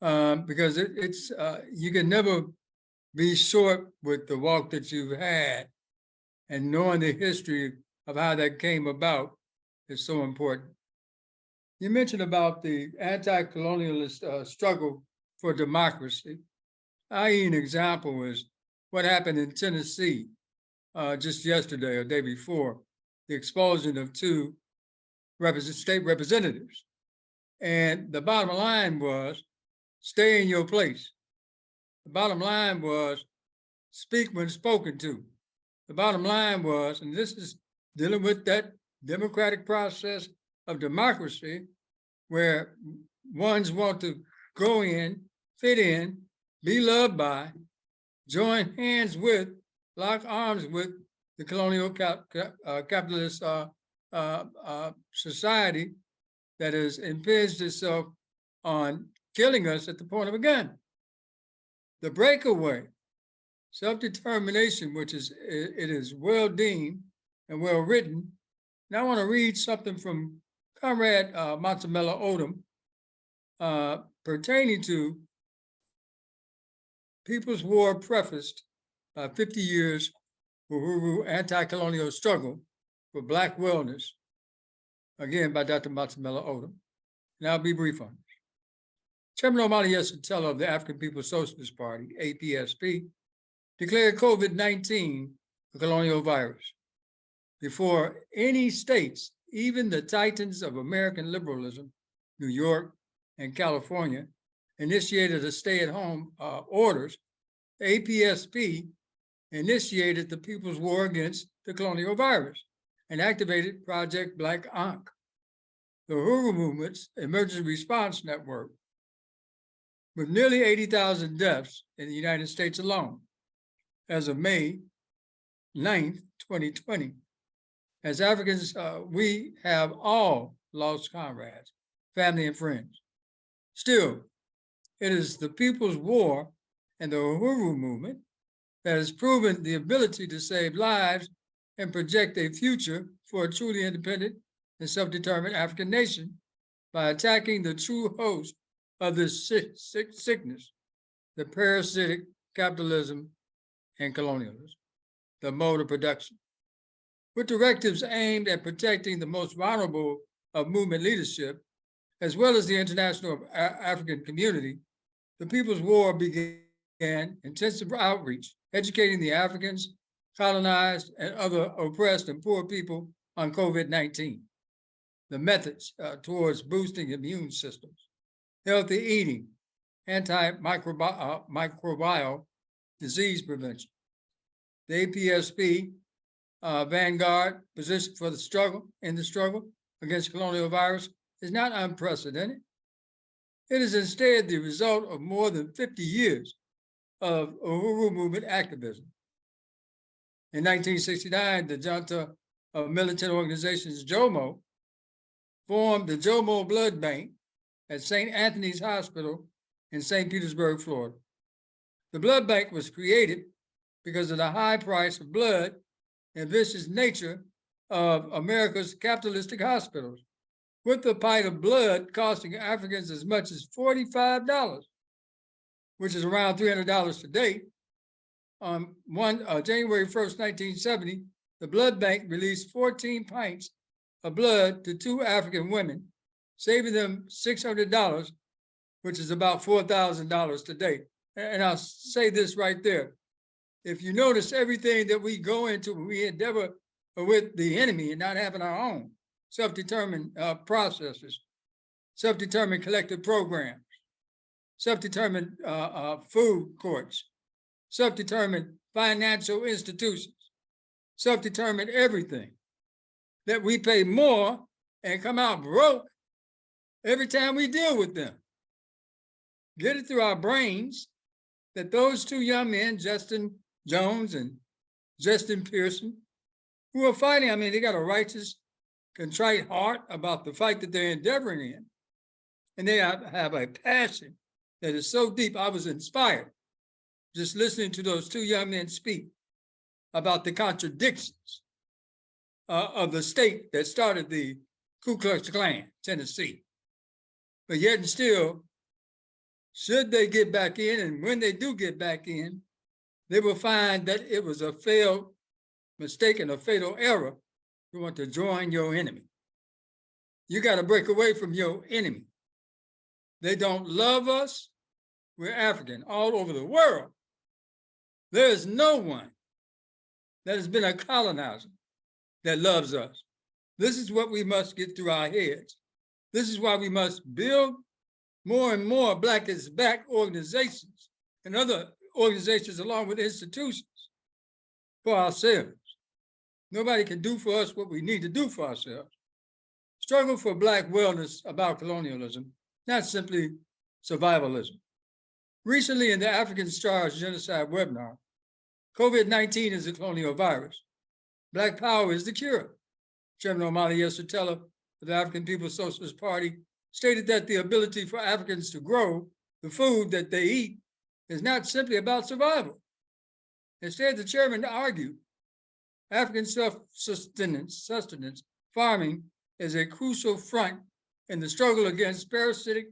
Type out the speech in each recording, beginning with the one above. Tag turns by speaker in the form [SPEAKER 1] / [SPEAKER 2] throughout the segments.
[SPEAKER 1] because it's you can never be short with the walk that you've had, and knowing the history of how that came about is so important. You mentioned about the anti-colonialist struggle for democracy. I.e., an example is what happened in Tennessee just yesterday or day before, the expulsion of two state representatives. And the bottom line was, stay in your place. The bottom line was, speak when spoken to. The bottom line was, and this is dealing with that democratic process of democracy, where ones want to go in, fit in, be loved by, join hands with, lock arms with the colonial capitalist society that has impinged itself on killing us at the point of a gun. The breakaway, self-determination, which is it is well deemed and well written. Now I want to read something from Comrade Matsamela Odom pertaining to People's War prefaced 50 years Uhuru Anti-Colonial Struggle for Black Wellness, again by Dr. Matsamela Odom. And I'll be brief on this. Chairman Omali Yesatella of the African People's Socialist Party, APSP, declared COVID-19 a colonial virus before any states, even the titans of American liberalism, New York and California, initiated a stay-at-home orders. APSP initiated the People's War against the colonial virus and activated Project Black Ankh, the Uhuru movement's emergency response network, with nearly 80,000 deaths in the United States alone as of May 9th, 2020. As Africans, we have all lost comrades, family, and friends. Still, it is the People's War and the Uhuru movement that has proven the ability to save lives and project a future for a truly independent and self-determined African nation by attacking the true host of this sickness, the parasitic capitalism and colonialism, the mode of production. With directives aimed at protecting the most vulnerable of movement leadership, as well as the international African community, the People's War began intensive outreach, educating the Africans, colonized, and other oppressed and poor people on COVID-19, the methods towards boosting immune systems, healthy eating, antimicrobial disease prevention. The APSP vanguard position for the struggle against colonial virus is not unprecedented. It is instead the result of more than 50 years of Uhuru movement activism. In 1969, the junta of militant organizations JOMO formed the JOMO Blood Bank at St. Anthony's Hospital in St. Petersburg, Florida. The blood bank was created because of the high price of blood and vicious nature of America's capitalistic hospitals, with a pint of blood costing Africans as much as $45, which is around $300 today. On January 1st, 1970, the blood bank released 14 pints of blood to two African women, saving them $600, which is about $4,000 today. And I'll say this right there. If you notice everything that we go into, we endeavor with the enemy and not having our own self-determined processes, self-determined collective programs, self-determined food courts, self-determined financial institutions, self-determined everything, that we pay more and come out broke every time we deal with them. Get it through our brains that those two young men, Justin Jones and Justin Pearson, who are fighting, I mean, they got a righteous, contrite heart about the fight that they're endeavoring in. And they have a passion that is so deep. I was inspired just listening to those two young men speak about the contradictions of the state that started the Ku Klux Klan, Tennessee. But yet and still, should they get back in, and when they do get back in, they will find that it was a failed mistake and a fatal error. You want to join your enemy. You got to break away from your enemy. They don't love us. We're African all over the world. There is no one that has been a colonizer that loves us. This is what we must get through our heads. This is why we must build more and more Black is Back organizations and other organizations along with institutions for ourselves. Nobody can do for us what we need to do for ourselves. Struggle for Black wellness about colonialism, not simply survivalism. Recently in the African Stars Genocide webinar, COVID-19 is a colonial virus. Black power is the cure. Chairman Omali Yeshitela of the African People's Socialist Party stated that the ability for Africans to grow the food that they eat is not simply about survival. Instead, the chairman argued African self-sustenance, farming is a crucial front in the struggle against parasitic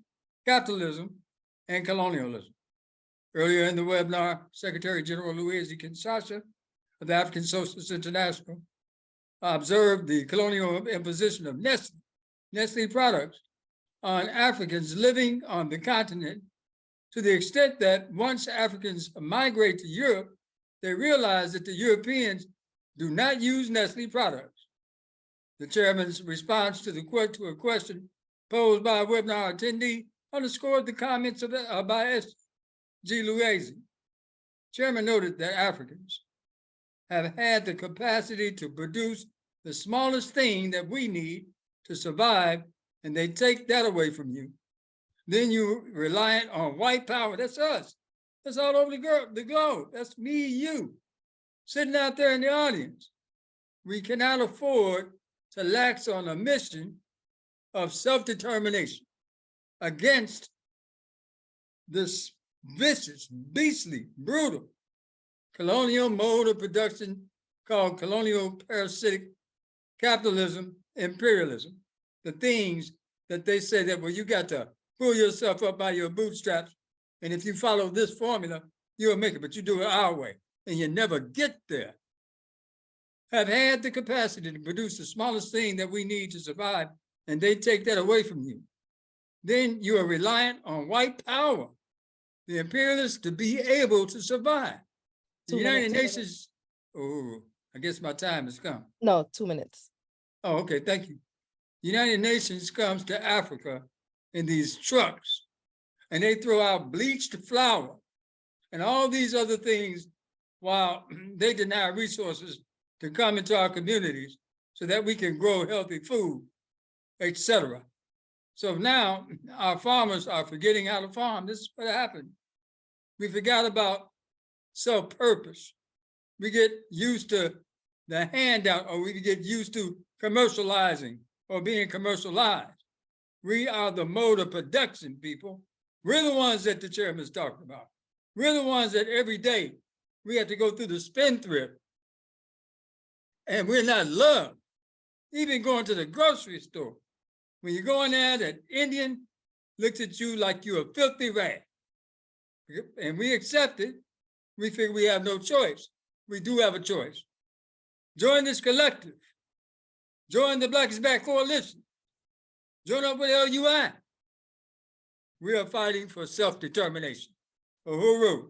[SPEAKER 1] capitalism and colonialism. Earlier in the webinar, Secretary General Louisiana Kinshasa of the African Socialist International observed the colonial imposition of Nestle products on Africans living on the continent, to the extent that once Africans migrate to Europe, they realize that the Europeans do not use Nestle products. The chairman's response to a question posed by a webinar attendee underscored the comments by S.G. Louisiana. Chairman noted that Africans have had the capacity to produce the smallest thing that we need to survive, and they take that away from you. Then you're reliant on white power. That's us. That's all over the globe. That's me, you, sitting out there in the audience. We cannot afford to lax on a mission of self-determination against this vicious, beastly, brutal colonial mode of production called colonial parasitic capitalism, imperialism, the things that they say that, well, you got to pull yourself up by your bootstraps, and if you follow this formula, you'll make it, but you do it our way, and you never get there. Have had the capacity to produce the smallest thing that we need to survive, and they take that away from you. Then you are reliant on white power, the imperialists, to be able to survive. The United Nations, oh, I guess my time has come.
[SPEAKER 2] No, 2 minutes.
[SPEAKER 1] Oh, okay, thank you. The United Nations comes to Africa in these trucks, and they throw out bleached flour and all these other things while they deny resources to come into our communities so that we can grow healthy food, etc. So now our farmers are forgetting how to farm. This is what happened. We forgot about self-purpose. We get used to the handout, or we get used to commercializing or being commercialized. We are the mode of production, people. We're the ones that the chairman's talking about. We're the ones that every day we have to go through the spendthrift, and we're not loved. Even going to the grocery store, when you go in there, that Indian looks at you like you're a filthy rag. And we accept it. We figure we have no choice. We do have a choice. Join this collective. Join the Black is Back Coalition. Join up with LUI. We are fighting for self-determination. Uhuru.